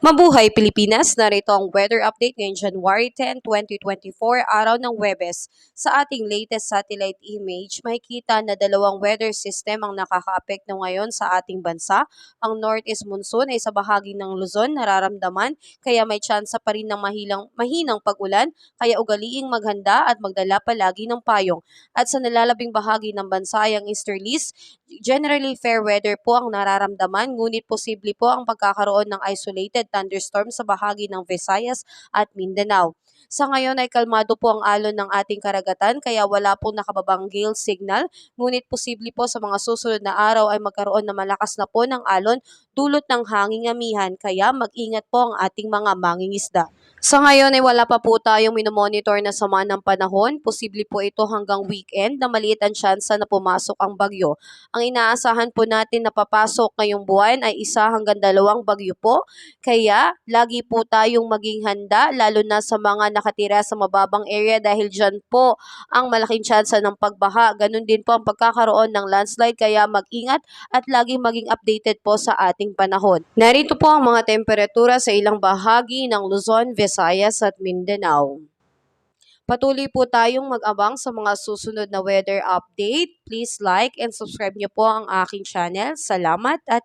Mabuhay Pilipinas! Narito ang weather update ngayong January 10, 2024, araw ng Huwebes. Sa ating latest satellite image, makikita na dalawang weather system ang nakakaapekto ngayon sa ating bansa. Ang northeast monsoon ay sa bahagi ng Luzon nararamdaman, kaya may tsansa pa rin ng mahinang pag-ulan, kaya ugaliing maghanda at magdala palagi ng payong. At sa nalalabing bahagi ng bansa ay ang easterlies, generally fair weather po ang nararamdaman, ngunit posible po ang pagkakaroon ng isolated thunderstorm sa bahagi ng Visayas at Mindanao. Sa ngayon ay kalmado po ang alon ng ating karagatan kaya wala pong nakababang gale signal, ngunit posible po sa mga susunod na araw ay magkaroon ng malakas na po ng alon dulot ng hanging amihan, kaya mag-ingat po ang ating mga mangingisda. Sa ngayon ay wala pa po tayong minomonitor na sama ng panahon. Posible po ito hanggang weekend na maliit ang tsansa na pumasok ang bagyo. Ang inaasahan po natin na papasok ngayong buwan ay 1 hanggang 2 bagyo po. Kaya lagi po tayong maging handa lalo na sa mga nakatira sa mababang area dahil dyan po ang malaking tsansa ng pagbaha. Ganun din po ang pagkakaroon ng landslide kaya mag-ingat at laging maging updated po sa ating panahon. Narito po ang mga temperatura sa ilang bahagi ng Luzon, Visayas at Mindanao. Patuloy po tayong mag-abang sa mga susunod na weather update. Please like and subscribe niyo po ang aking channel. Salamat at